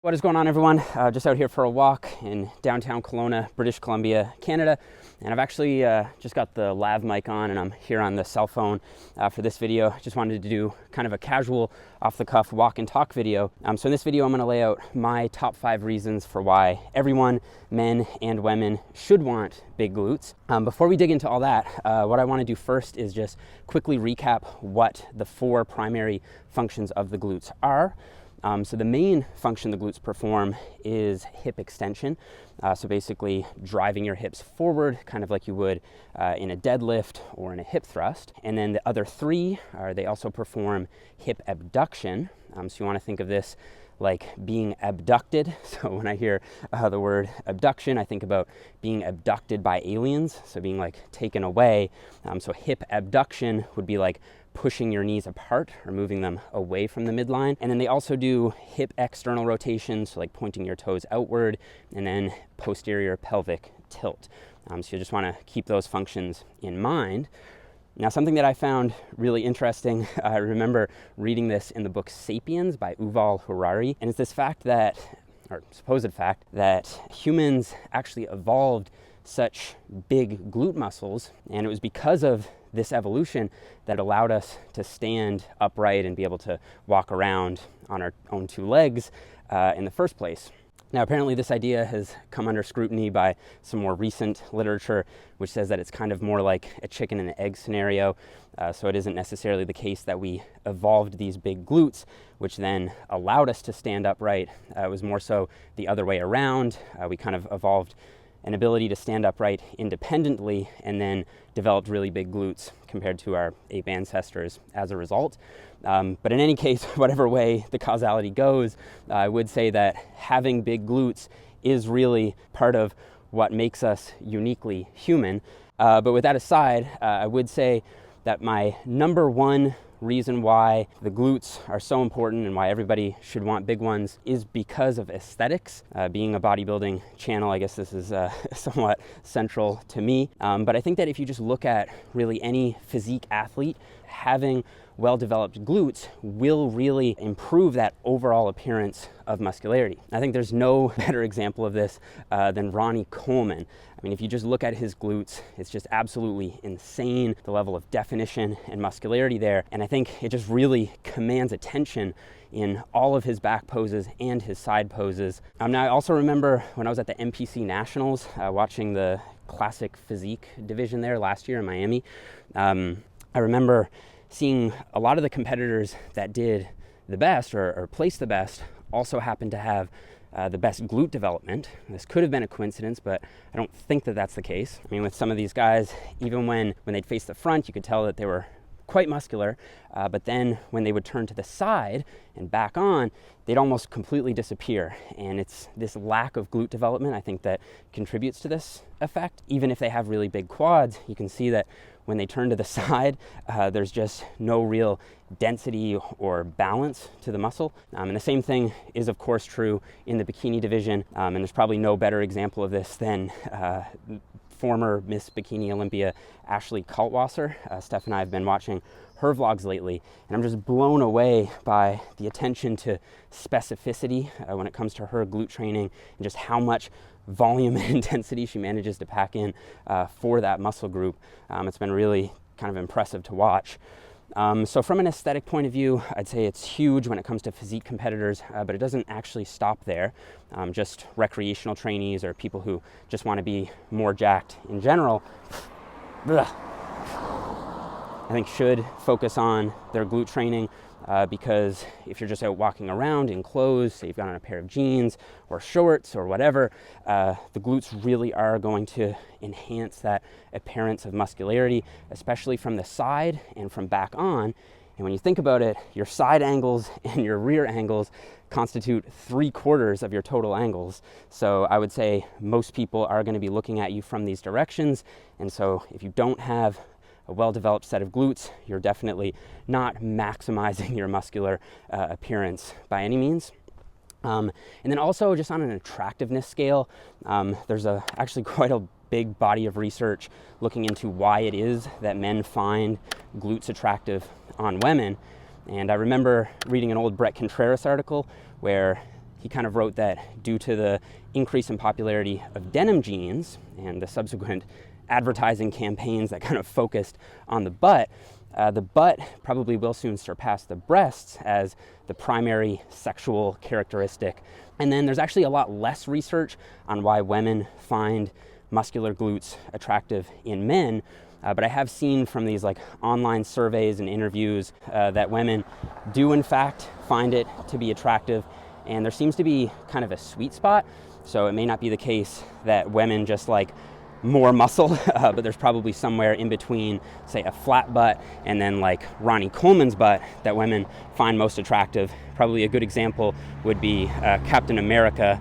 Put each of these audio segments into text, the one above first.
What is going on, everyone? Just out here for a walk in downtown Kelowna, British Columbia, Canada. And I've actually just got the lav mic on, and I'm here on the cell phone for this video. Just wanted to do kind of a casual, off-the-cuff walk and talk video. So in this video, I'm going to lay out my top 5 reasons for why everyone, men and women, should want big glutes. Before we dig into all that, what I want to do first is just quickly recap what the 4 primary functions of the glutes are. So the main function the glutes perform is hip extension. So basically driving your hips forward, kind of like you would in a deadlift or in a hip thrust. And then the other 3 are they also perform hip abduction. So you want to think of this like being abducted. So when I hear the word abduction, I think about being abducted by aliens. So being like taken away. So hip abduction would be like pushing your knees apart or moving them away from the midline. And then they also do hip external rotation, so like pointing your toes outward, and then posterior pelvic tilt. So you just want to keep those functions in mind. Now, something that I found really interesting, I remember reading this in the book Sapiens by Yuval Harari, and it's this fact that, or supposed fact, that humans actually evolved such big glute muscles, and it was because of this evolution that allowed us to stand upright and be able to walk around on our own 2 legs in the first place. Now, apparently this idea has come under scrutiny by some more recent literature, which says that it's kind of more like a chicken and egg scenario. So it isn't necessarily the case that we evolved these big glutes, which then allowed us to stand upright. It was more so the other way around. We kind of evolved an ability to stand upright independently and then developed really big glutes compared to our ape ancestors as a result. But in any case, whatever way the causality goes, I would say that having big glutes is really part of what makes us uniquely human. But with that aside, I would say that my number 1 reason why the glutes are so important and why everybody should want big ones is because of aesthetics. Being a bodybuilding channel, I guess this is somewhat central to me. But I think that if you just look at really any physique athlete, having well-developed glutes will really improve that overall appearance of muscularity. I think there's no better example of this than Ronnie Coleman. I mean, if you just look at his glutes, it's just absolutely insane, the level of definition and muscularity there. And I think it just really commands attention in all of his back poses and his side poses. Now, I also remember when I was at the NPC Nationals, watching the classic physique division there last year in Miami. I remember seeing a lot of the competitors that did the best or placed the best also happened to have the best glute development. This could have been a coincidence, but I don't think that that's the case. I mean, with some of these guys, even when they'd face the front, you could tell that they were quite muscular, but then when they would turn to the side and back on, they'd almost completely disappear. And it's this lack of glute development, I think, that contributes to this effect. Even if they have really big quads, you can see that when they turn to the side, there's just no real density or balance to the muscle. And the same thing is, of course, true in the bikini division. And there's probably no better example of this than former Miss Bikini Olympia Ashley Kaltwasser. Steph and I have been watching her vlogs lately, and I'm just blown away by the attention to specificity when it comes to her glute training and just how much volume and intensity she manages to pack in for that muscle group. It's been really kind of impressive to watch. So from an aesthetic point of view, I'd say it's huge when it comes to physique competitors, but it doesn't actually stop there. Just recreational trainees or people who just want to be more jacked in general, I think should focus on their glute training because if you're just out walking around in clothes, say you've got on a pair of jeans or shorts or whatever, the glutes really are going to enhance that appearance of muscularity, especially from the side and from back on. And when you think about it, your side angles and your rear angles constitute 3/4 of your total angles. So I would say most people are going to be looking at you from these directions. And so if you don't have a well-developed set of glutes, you're definitely not maximizing your muscular appearance by any means. And then also just on an attractiveness scale, there's actually quite a big body of research looking into why it is that men find glutes attractive on women. And I remember reading an old Brett Contreras article where he kind of wrote that due to the increase in popularity of denim jeans and the subsequent advertising campaigns that kind of focused on the butt probably will soon surpass the breasts as the primary sexual characteristic. And then there's actually a lot less research on why women find muscular glutes attractive in men. But I have seen from these like online surveys and interviews that women do in fact find it to be attractive, and there seems to be kind of a sweet spot. So it may not be the case that women just like more muscle, but there's probably somewhere in between, say, a flat butt and then like Ronnie Coleman's butt that women find most attractive. Probably a good example would be Captain America.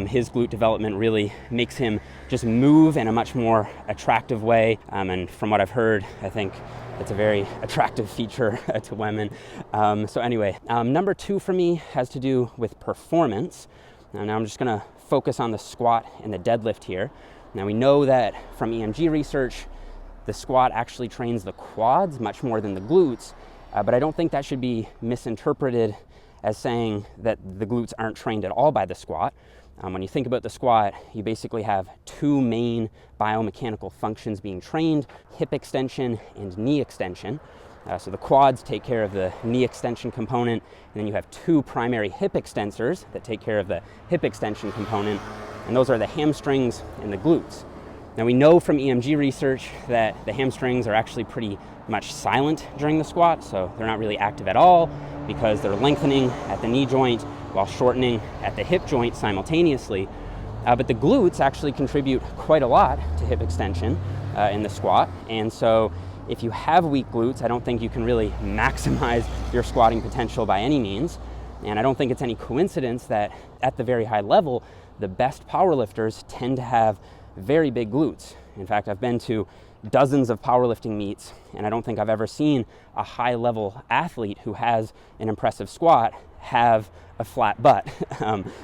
His glute development really makes him just move in a much more attractive way. And from what I've heard, I think it's a very attractive feature to women. So anyway, number 2 for me has to do with performance. Now I'm just gonna focus on the squat and the deadlift here. Now we know that from EMG research, the squat actually trains the quads much more than the glutes, but I don't think that should be misinterpreted as saying that the glutes aren't trained at all by the squat. When you think about the squat, you basically have 2 main biomechanical functions being trained: hip extension and knee extension. So the quads take care of the knee extension component, and then you have 2 primary hip extensors that take care of the hip extension component, and those are the hamstrings and the glutes. Now we know from EMG research that the hamstrings are actually pretty much silent during the squat, so they're not really active at all because they're lengthening at the knee joint while shortening at the hip joint simultaneously. But the glutes actually contribute quite a lot to hip extension in the squat, and so if you have weak glutes, I don't think you can really maximize your squatting potential by any means. And I don't think it's any coincidence that at the very high level, the best powerlifters tend to have very big glutes. In fact, I've been to dozens of powerlifting meets, and I don't think I've ever seen a high-level athlete who has an impressive squat have a flat butt.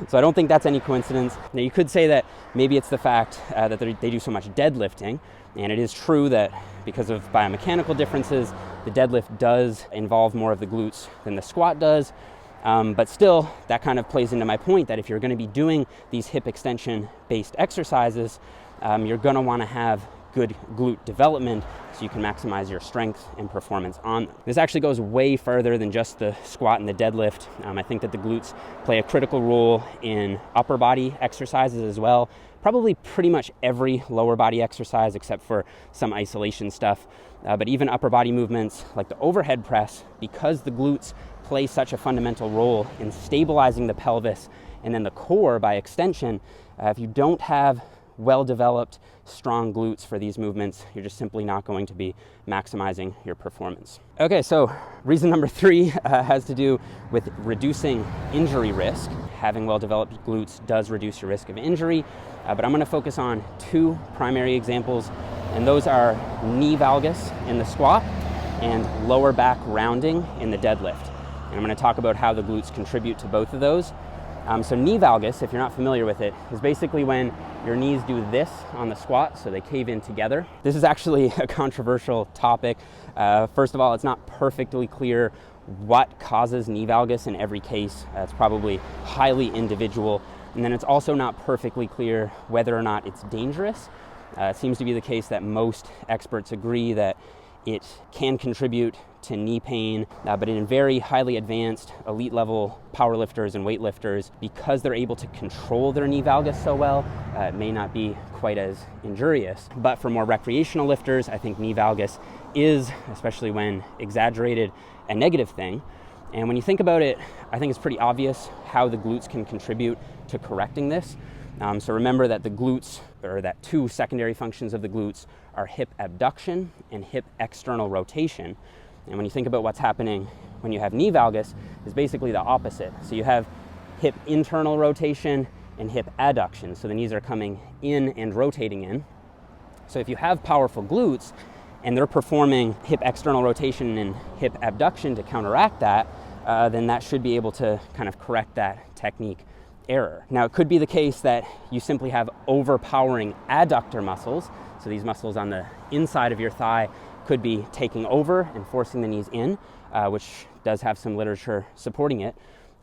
So I don't think that's any coincidence. Now you could say that maybe it's the fact that they do so much deadlifting, and it is true that because of biomechanical differences, the deadlift does involve more of the glutes than the squat does. But still, that kind of plays into my point that if you're going to be doing these hip extension based exercises, you're going to want to have good glute development so you can maximize your strength and performance on them. This actually goes way further than just the squat and the deadlift. I think that the glutes play a critical role in upper body exercises as well. Probably pretty much every lower body exercise except for some isolation stuff. But even upper body movements like the overhead press, because the glutes play such a fundamental role in stabilizing the pelvis and then the core by extension, if you don't have well-developed, strong glutes for these movements, you're just simply not going to be maximizing your performance. Okay, so reason number 3 has to do with reducing injury risk. Having well-developed glutes does reduce your risk of injury, but I'm going to focus on 2 primary examples, and those are knee valgus in the squat and lower back rounding in the deadlift. And I'm going to talk about how the glutes contribute to both of those. So knee valgus, if you're not familiar with it, is basically when your knees do this on the squat, so they cave in together. This is actually a controversial topic. First of all, it's not perfectly clear what causes knee valgus in every case. It's probably highly individual. And then it's also not perfectly clear whether or not it's dangerous. It seems to be the case that most experts agree that it can contribute to knee pain, but in very highly advanced elite level powerlifters and weightlifters, because they're able to control their knee valgus so well, it may not be quite as injurious. But for more recreational lifters, I think knee valgus is, especially when exaggerated, a negative thing. And when you think about it, I think it's pretty obvious how the glutes can contribute to correcting this. So remember that the glutes, or that 2 secondary functions of the glutes, are hip abduction and hip external rotation. And when you think about what's happening when you have knee valgus, it's basically the opposite. So you have hip internal rotation and hip adduction. So the knees are coming in and rotating in. So if you have powerful glutes and they're performing hip external rotation and hip abduction to counteract that, then that should be able to kind of correct that technique error. Now, it could be the case that you simply have overpowering adductor muscles. So these muscles on the inside of your thigh could be taking over and forcing the knees in, which does have some literature supporting it.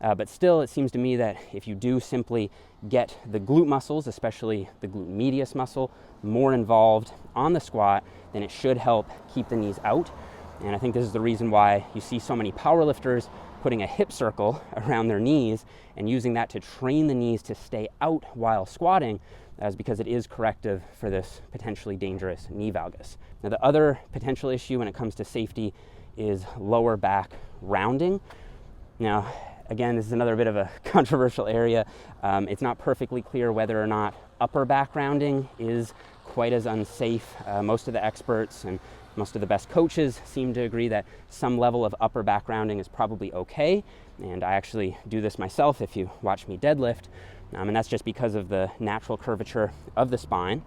But still, it seems to me that if you do simply get the glute muscles, especially the glute medius muscle, more involved on the squat, then it should help keep the knees out. And I think this is the reason why you see so many powerlifters putting a hip circle around their knees and using that to train the knees to stay out while squatting, is because it is corrective for this potentially dangerous knee valgus. Now, the other potential issue when it comes to safety is lower back rounding. Now, again, this is another bit of a controversial area. It's not perfectly clear whether or not upper back rounding is quite as unsafe. Most of the experts and most of the best coaches seem to agree that some level of upper back rounding is probably okay. And I actually do this myself if you watch me deadlift. And that's just because of the natural curvature of the spine.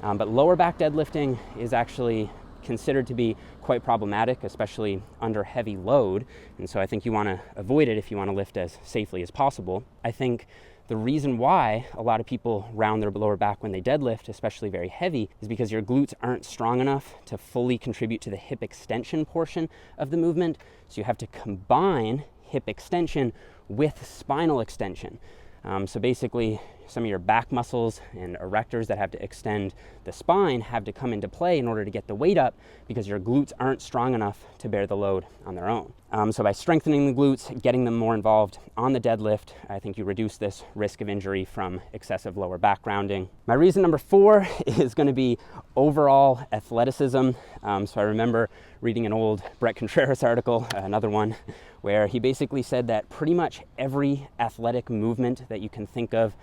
But lower back deadlifting is actually considered to be quite problematic, especially under heavy load. And so I think you want to avoid it if you want to lift as safely as possible. I think the reason why a lot of people round their lower back when they deadlift, especially very heavy, is because your glutes aren't strong enough to fully contribute to the hip extension portion of the movement. So you have to combine hip extension with spinal extension. So basically, some of your back muscles and erectors that have to extend the spine have to come into play in order to get the weight up, because your glutes aren't strong enough to bear the load on their own. So by strengthening the glutes, getting them more involved on the deadlift, I think you reduce this risk of injury from excessive lower back rounding. My reason number 4 is going to be overall athleticism. So I remember reading an old Brett Contreras article, another one, where he basically said that pretty much every athletic movement that you can think of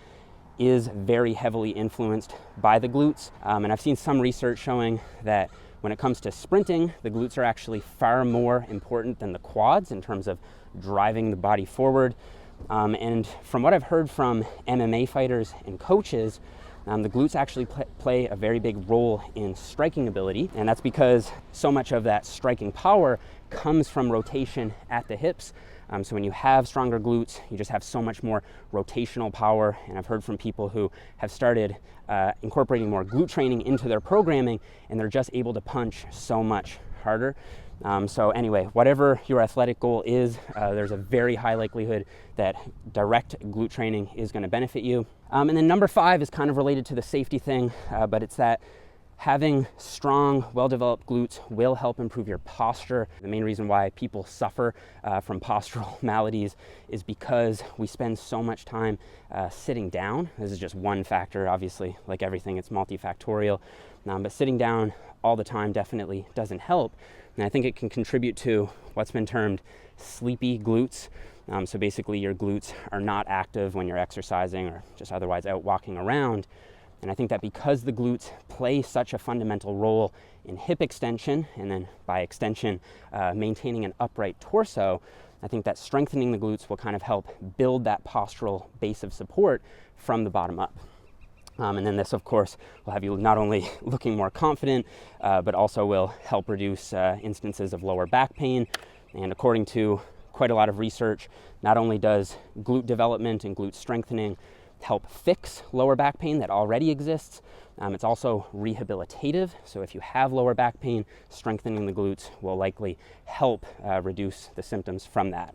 is very heavily influenced by the glutes. And I've seen some research showing that when it comes to sprinting, the glutes are actually far more important than the quads in terms of driving the body forward. And from what I've heard from MMA fighters and coaches, the glutes actually play a very big role in striking ability. And that's because so much of that striking power comes from rotation at the hips. So when you have stronger glutes, you just have so much more rotational power. And I've heard from people who have started incorporating more glute training into their programming, and they're just able to punch so much harder. So anyway, whatever your athletic goal is, there's a very high likelihood that direct glute training is going to benefit you. And then number 5 is kind of related to the safety thing, but it's that having strong, well-developed glutes will help improve your posture. The main reason why people suffer from postural maladies is because we spend so much time sitting down. This is just one factor, obviously, like everything, it's multifactorial. But sitting down all the time definitely doesn't help. And I think it can contribute to what's been termed sleepy glutes. So basically your glutes are not active when you're exercising or just otherwise out walking around. And I think that because the glutes play such a fundamental role in hip extension, and then by extension, maintaining an upright torso, I think that strengthening the glutes will kind of help build that postural base of support from the bottom up. And then this, of course, will have you not only looking more confident, but also will help reduce instances of lower back pain. And according to quite a lot of research, not only does glute development and glute strengthening help fix lower back pain that already exists, it's also rehabilitative. So if you have lower back pain, strengthening the glutes will likely help reduce the symptoms from that.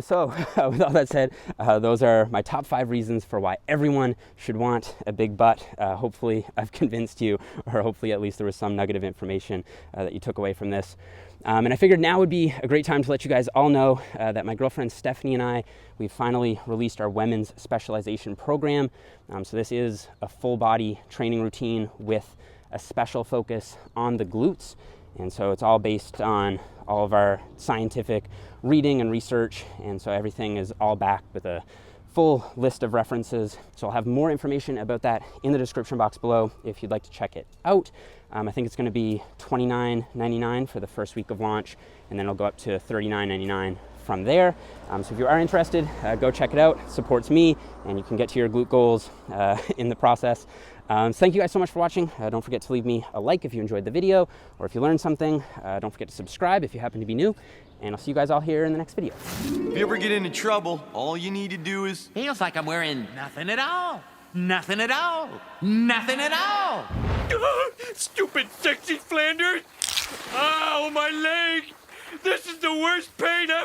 So with all that said, those are my top 5 reasons for why everyone should want a big butt. Hopefully I've convinced you, or hopefully at least there was some nugget of information that you took away from this. And I figured now would be a great time to let you guys all know that my girlfriend Stephanie and I, we've finally released our women's specialization program. So this is a full body training routine with a special focus on the glutes. And so it's all based on all of our scientific reading and research. And so everything is all backed with a full list of references. So I'll have more information about that in the description box below if you'd like to check it out. I think it's going to be $29.99 for the first week of launch, and then it'll go up to $39.99 from there. So if you are interested, go check it out. It supports me, and you can get to your glute goals in the process. So thank you guys so much for watching. Don't forget to leave me a like if you enjoyed the video, or if you learned something. Don't forget to subscribe if you happen to be new, and I'll see you guys all here in the next video. If you ever get into trouble, all you need to do is... Feels like I'm wearing nothing at all. Nothing at all. Nothing at all. Stupid sexy Flanders! Ow, my leg! This is the worst pain ever!